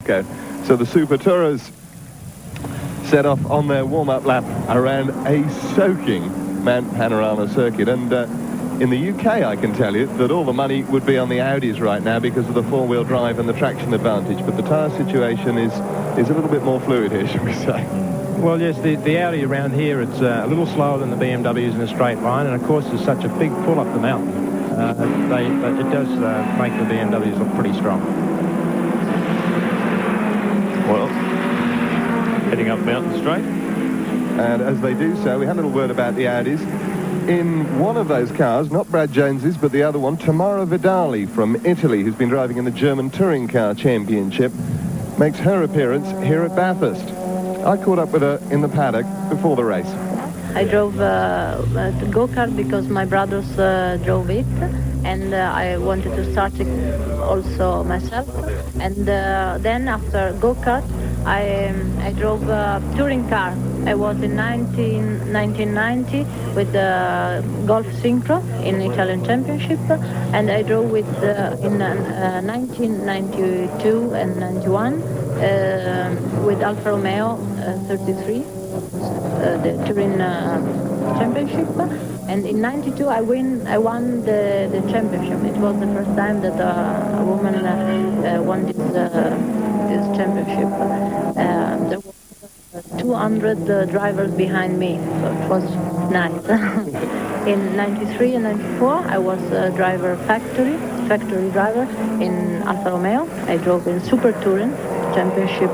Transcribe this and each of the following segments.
So the Super Tourers set off on their warm-up lap around a soaking Mount Panorama circuit. And in the UK, I can tell you that all the money would be on the Audis right now because of the four-wheel drive and the traction advantage. But the tyre situation is a little bit more fluid here, shall we say. Well, yes, the Audi around here, it's a little slower than the BMWs in a straight line. And, of course, there's such a big pull up the mountain. It does make the BMWs look pretty strong. Well, heading up Mountain Straight. And as they do so, we had a little word about the Audis. In one of those cars, not Brad Jones's, but the other one, Tamara Vidali from Italy, who's been driving in the German Touring Car Championship, makes her appearance here at Bathurst. I caught up with her in the paddock before the race. I drove the go-kart because my brothers drove it, and I wanted to start it also myself. And then after go-kart, I drove a touring car. I was in 1990 with the Golf Synchro in Italian Championship, and I drove with in 1992 and 91 with Alfa Romeo 33. The Turin Championship, and in '92 I won the championship. It was the first time that a woman won this championship. There were 200 drivers behind me, so it was nice. In '93 and '94 I was a factory driver in Alfa Romeo. I drove in Super Touring Championship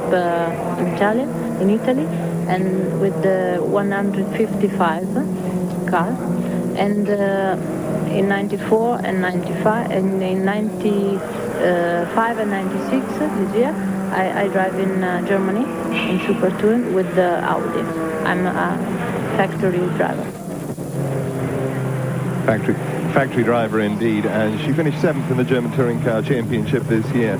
in Italy, and with the 155 car. And in 94 and 95, and in 95 and 96 this year, I drive in Germany in Super Touring with the Audi. I'm a factory driver. Factory driver indeed, and she finished 7th in the German Touring Car Championship this year.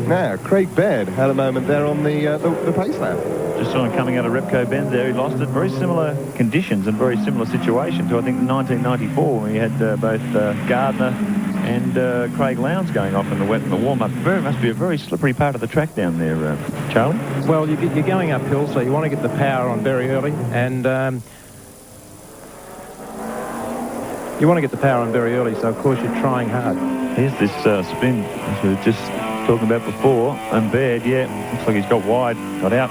Now, Craig Baird had a moment there on the pace lap. Just saw him coming out of Repco Bend there. He lost it. Very similar conditions and very similar situation to, I think, 1994 when we had both Gardner and Craig Lowndes going off in the wet and the warm-up. Must be a very slippery part of the track down there, Charlie. Well, you're going uphill, so you want to get the power on very early, and you want to get the power on very early, so of course you're trying hard. Here's this spin, as we were just talking about before, and Baird, yeah, looks like he's got wide, got out.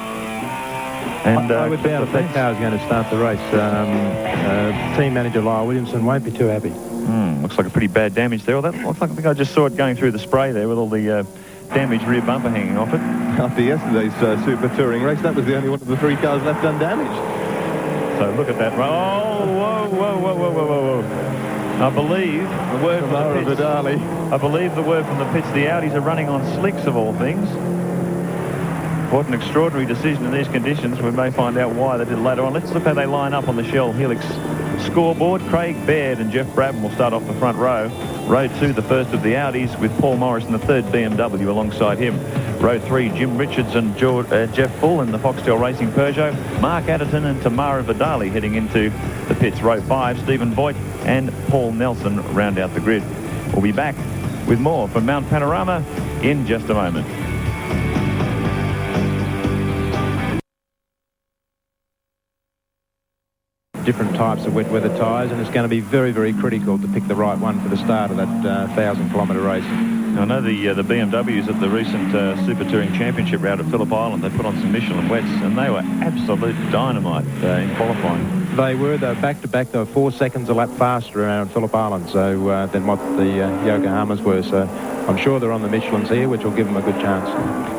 And I would doubt if that car is going to start the race. Team manager Lyle Williamson won't be too happy. Looks like a pretty bad damage there. Well, that looks like, I think I just saw it going through the spray there with all the damaged rear bumper hanging off it. After yesterday's Super Touring race, that was the only one of the 3 cars left undamaged. So look at that. Oh, whoa. I believe the word from the pits. I believe the word from the pits. The Audis are running on slicks of all things. What an extraordinary decision in these conditions. We may find out why they did later on. Let's look how they line up on the Shell Helix scoreboard. Craig Baird and Jeff Brabham will start off the front row. Row 2, the first of the Audis, with Paul Morris in the 3rd BMW alongside him. Row 3, Jim Richards and Jeff Bull in the Foxtel Racing Peugeot. Mark Adderton and Tamara Vidali heading into the pits. Row 5, Stephen Voigt and Paul Nelson round out the grid. We'll be back with more from Mount Panorama in just a moment. Different types of wet weather tyres, and it's going to be very, very critical to pick the right one for the start of that 1,000-kilometre race. I know the BMWs at the recent Super Touring Championship round at Phillip Island, they put on some Michelin wets, and they were absolute dynamite in qualifying. They were back-to-back. They were 4 seconds a lap faster around Phillip Island than what the Yokohamas were. So I'm sure they're on the Michelins here, which will give them a good chance.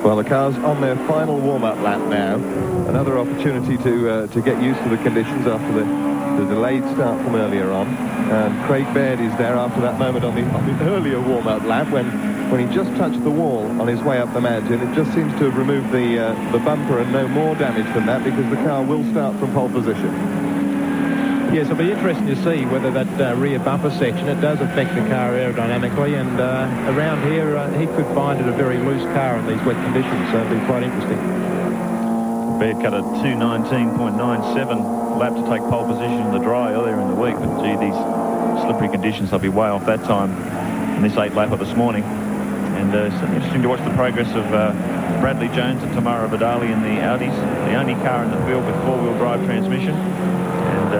Well, the car's on their final warm-up lap now. Another opportunity to get used to the conditions after the delayed start from earlier on. And Craig Baird is there after that moment on the earlier warm-up lap when he just touched the wall on his way up the mountain. It just seems to have removed the bumper and no more damage than that, because the car will start from pole position. Yes, it'll be interesting to see whether that rear bumper section, it does affect the car aerodynamically, and around here he could find it a very loose car in these wet conditions, so it'll be quite interesting. Baird cut a 2:19.97 lap to take pole position in the dry earlier in the week, but gee, these slippery conditions, they'll be way off that time in this 8 lapper this morning. And it's interesting to watch the progress of Bradley Jones and Tamara Vidali in the Audis, the only car in the field with four-wheel drive transmission. And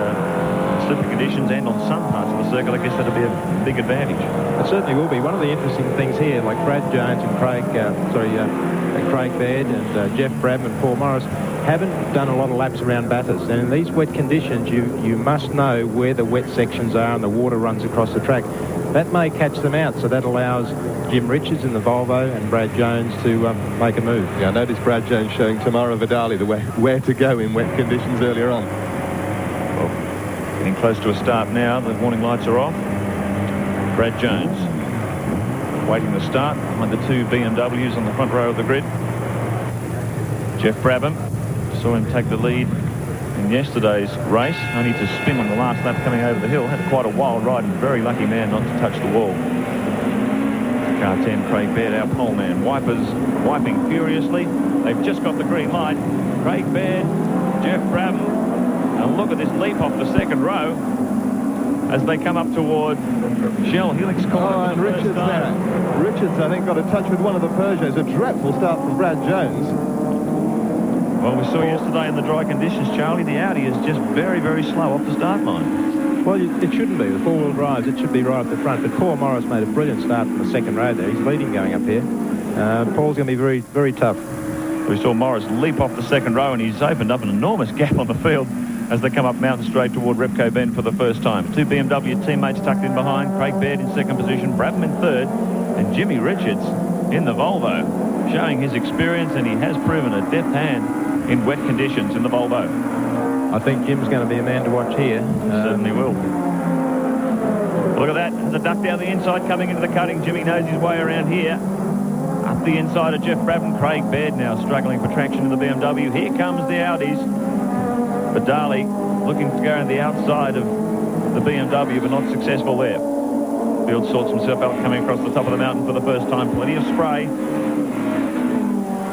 slippery conditions and on some parts of the circuit, I guess that'll be a big advantage. It certainly will be. One of the interesting things here, like Brad Jones and Craig Baird and Jeff Brabham and Paul Morris, haven't done a lot of laps around Bathurst. And in these wet conditions, you must know where the wet sections are and the water runs across the track. That may catch them out, so that allows Jim Richards in the Volvo and Brad Jones to make a move. Yeah, I noticed Brad Jones showing Tamara Vidali the way where to go in wet conditions earlier on. Well, getting close to a start now. The warning lights are off. Brad Jones waiting to start behind the two BMWs on the front row of the grid. Jeff Brabham, saw him take the lead in yesterday's race, only to spin on the last lap coming over the hill. Had quite a wild ride and very lucky man not to touch the wall. Car 10, Craig Baird, our pole man. Wipers wiping furiously. They've just got the green light. Craig Baird, Jeff Brabham. And look at this leap off the second row as they come up toward Shell Helix corner. Oh, and Richards there. Richards, I think, got a touch with one of the Peugeots. A dreadful start from Brad Jones. Well, we saw yesterday in the dry conditions, Charlie, the Audi is just very, very slow off the start line. Well, it shouldn't be. With four-wheel drives, it should be right at the front. But Paul Morris made a brilliant start from the second row there. He's leading going up here. Paul's going to be very, very tough. We saw Morris leap off the second row, and he's opened up an enormous gap on the field as they come up Mountain Straight toward Repco Bend for the first time. Two BMW teammates tucked in behind. Craig Baird in second position, Brabham in third, and Jimmy Richards in the Volvo, showing his experience, and he has proven a deft hand in wet conditions in the Volvo. I think Jim's going to be a man to watch here. Certainly will. Look at that. The duck down the inside coming into the cutting. Jimmy knows his way around here. Up the inside of Jeff Brabham. Craig Baird now struggling for traction in the BMW. Here comes the Audis. Vidali looking to go around the outside of the BMW, but not successful there. Field sorts himself out coming across the top of the mountain for the first time. Plenty of spray.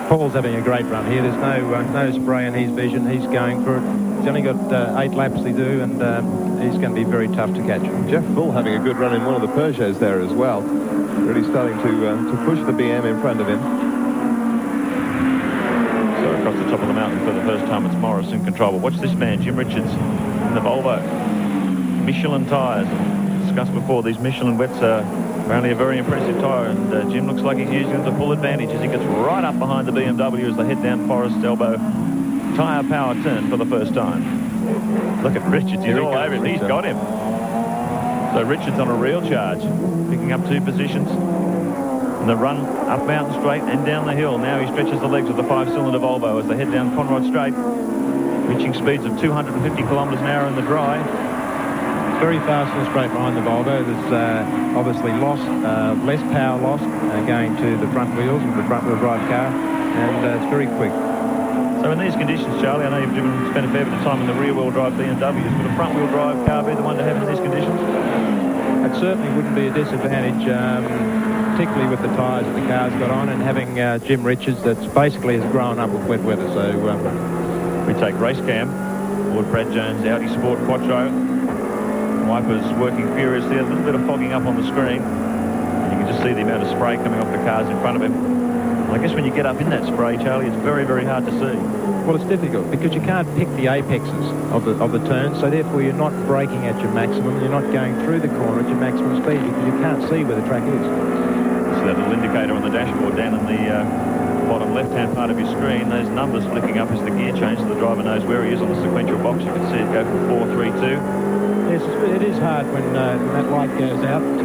Paul's having a great run here. There's no spray in his vision. He's going for it. He's only got 8 laps to do, and he's going to be very tough to catch. Jeff Bull having a good run in one of the Peugeots there as well. Really starting to push the BM in front of him. So across the top of the mountain for the first time, it's Morris in control. But watch this man, Jim Richards, in the Volvo. Michelin tyres. Discussed before, these Michelin wets are apparently a very impressive tyre, and Jim looks like he's using them to full advantage as he gets right up behind the BMW as they head down Forest Elbow tyre power turn for the first time. Look at Richards, he's all over him. He's got him. So Richards on a real charge, picking up 2 positions in the run up Mountain Straight and down the hill. Now he stretches the legs of the 5-cylinder Volvo as they head down Conrod Straight, reaching speeds of 250 kilometres an hour in the dry. Very fast and straight behind the Volvo. There's obviously less power loss going to the front wheels of the front-wheel drive car, and it's very quick. So in these conditions, Charlie, I know you've spent a fair bit of time in the rear-wheel drive BMWs. Would a front-wheel drive car be the one to have in these conditions? It certainly wouldn't be a disadvantage, particularly with the tyres that the car's got on, and having Jim Richards that's basically has grown up with wet weather. So we take race cam toward Brad Jones, Audi Sport Quattro. Wipers working furiously, a little bit of fogging up on the screen. And you can just see the amount of spray coming off the cars in front of him. And I guess when you get up in that spray, Charlie, it's very, very hard to see. Well, it's difficult because you can't pick the apexes of the turn, so therefore you're not braking at your maximum. You're not going through the corner at your maximum speed because you can't see where the track is. See that little indicator on the dashboard down in the bottom left-hand part of your screen. Those numbers flicking up as the gear change, so the driver knows where he is on the sequential box. You can see it go from 4, 3, 2. Yes, it is hard when that light goes out to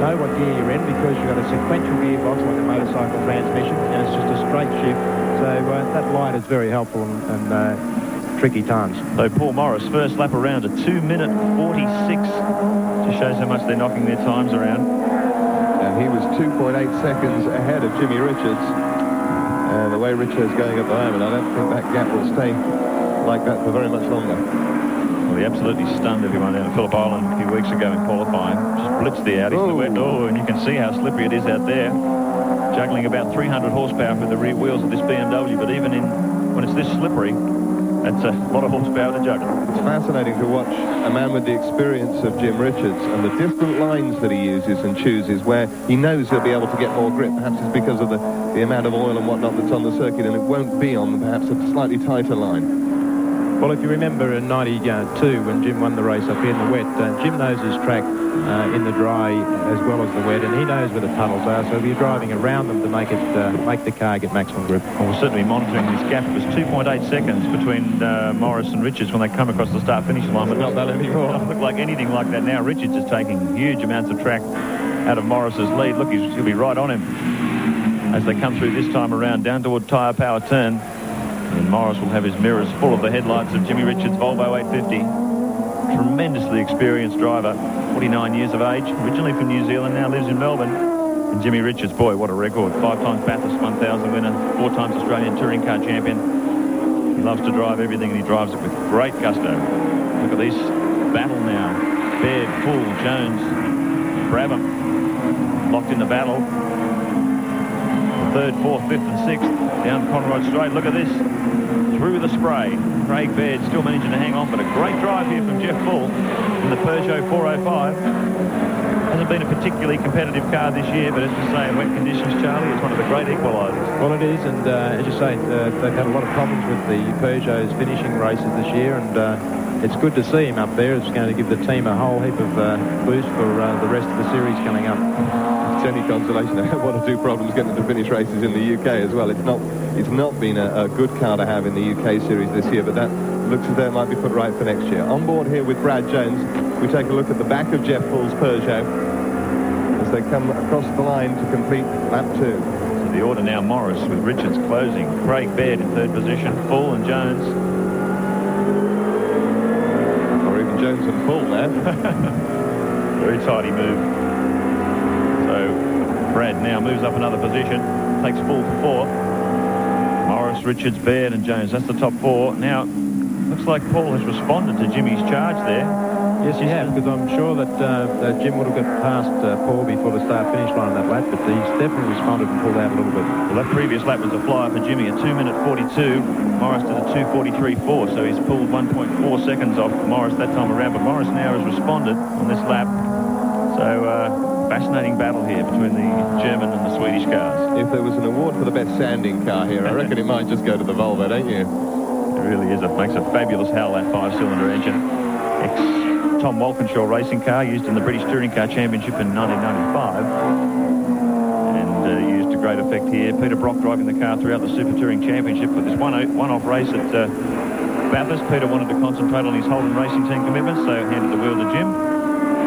know what gear you're in, because you've got a sequential gearbox like a motorcycle transmission, and it's just a straight shift. So that light is very helpful in tricky times. So Paul Morris, first lap around, a 2-minute 46. Just shows how much they're knocking their times around. And he was 2.8 seconds ahead of Jimmy Richards. And the way Richards is going at the moment, I don't think that gap will stay like that for very much longer. Well, he absolutely stunned everyone down at Phillip Island a few weeks ago in qualifying. Just blitzed the Audis in the wet. Oh, and you can see how slippery it is out there. Juggling about 300 horsepower with the rear wheels of this BMW, but even when it's this slippery, that's a lot of horsepower to juggle. It's fascinating to watch a man with the experience of Jim Richards and the different lines that he uses and chooses where he knows he'll be able to get more grip. Perhaps it's because of the the amount of oil and whatnot that's on the circuit, and it won't be on perhaps a slightly tighter line. Well, if you remember in 92 when Jim won the race up here in the wet, Jim knows his track in the dry as well as the wet, and he knows where the puddles are, so we're driving around them to make the car get maximum grip. Well, we're certainly monitoring this gap. It was 2.8 seconds between Morris and Richards when they come across the start-finish line. But Not that anymore. It doesn't look like anything like that now. Richards is taking huge amounts of track out of Morris's lead. Look, he'll be right on him as they come through this time around down toward tyre power turn. And Morris will have his mirrors full of the headlights of Jimmy Richards' Volvo 850. Tremendously experienced driver, 49 years of age, originally from New Zealand, now lives in Melbourne. And Jimmy Richards, boy, what a record. 5 times Bathurst 1000 winner, 4 times Australian touring car champion. He loves to drive everything, and he drives it with great gusto. Look at this battle now. Baird, Poole, Jones, Brabham locked in the battle. Third, fourth, fifth and sixth down Conrod Straight. Look at this. Through the spray. Craig Baird still managing to hang on, but a great drive here from Jeff Bull in the Peugeot 405. Hasn't been a particularly competitive car this year, but as we say, in wet conditions, Charlie, it's one of the great equalisers. Well, it is, and as you say, they've had a lot of problems with the Peugeot's finishing races this year, and it's good to see him up there. It's going to give the team a whole heap of boost for the rest of the series coming up. It's any consolation. I have one or two problems getting to finish races in the UK as well. It's not been a good car to have in the UK series this year, but that looks as though it might be put right for next year. On board here with Brad Jones, we take a look at the back of Jeff Bull's Peugeot as they come across the line to complete lap 2. So the order now, Morris with Richards closing. Craig Baird in third position. Bull and Jones. Or even Jones and Bull there. Very tidy move. So Brad now moves up another position. Takes Bull for 4. Morris, Richards, Baird and Jones. That's the top 4. Now, looks like Paul has responded to Jimmy's charge there. Yes, he has, because I'm sure that Jim would have got past Paul before the start-finish line on that lap, but he's definitely responded and pulled out a little bit. Well, that previous lap was a flyer for Jimmy, a 2-minute 42. Morris did a 2:43.4, so he's pulled 1.4 seconds off Morris that time around, but Morris now has responded on this lap. So, fascinating battle here between the German and the Swedish cars. If there was an award for the best sanding car here, I reckon it might just go to the Volvo, don't you? It really is. It makes a fabulous howl, that 5-cylinder engine. Ex-Tom Walkinshaw racing car used in the British Touring Car Championship in 1995. And used to great effect here. Peter Brock driving the car throughout the Super Touring Championship. But this one-off race at Bathurst, Peter wanted to concentrate on his Holden Racing Team commitments, so handed the wheel to Jim.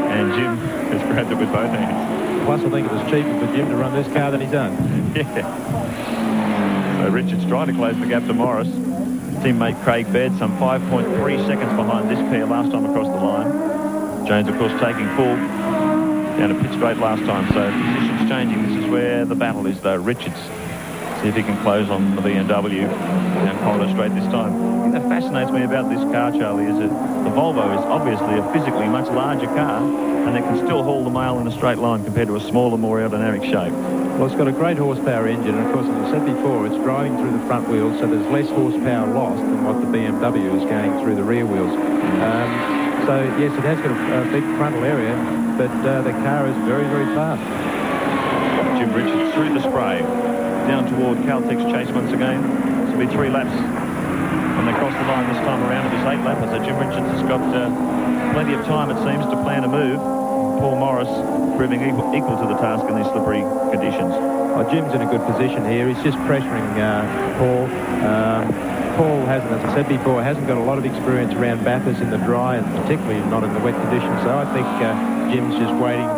And Jim has grabbed it with both hands. Plus, I think it was cheaper for Jim to run this car than he's done. Yeah. So Richards trying to close the gap to Morris. Teammate Craig Baird some 5.3 seconds behind this pair last time across the line. Jones, of course, taking full down to pit straight last time. So positions changing. This is where the battle is, though. Richards, see if he can close on the BMW down corridor straight this time. The thing that fascinates me about this car, Charlie, is that the Volvo is obviously a physically much larger car, and it can still haul the mail in a straight line compared to a smaller, more aerodynamic shape. Well, it's got a great horsepower engine, and of course, as I said before, it's driving through the front wheels, so there's less horsepower lost than what the BMW is going through the rear wheels. So, yes, it has got a big frontal area, but the car is very, very fast. Jim Richards through the spray, down toward Caltech's chase once again. This will be 3 laps when they cross the line this time around. It was 8 lappers, so Jim Richards has got plenty of time, it seems, to plan a move. Paul Morris proving equal to the task in these slippery conditions. Well, Jim's in a good position here. He's just pressuring Paul. Paul hasn't, as I said before, hasn't got a lot of experience around Bathurst in the dry, and particularly not in the wet conditions. So I think Jim's just waiting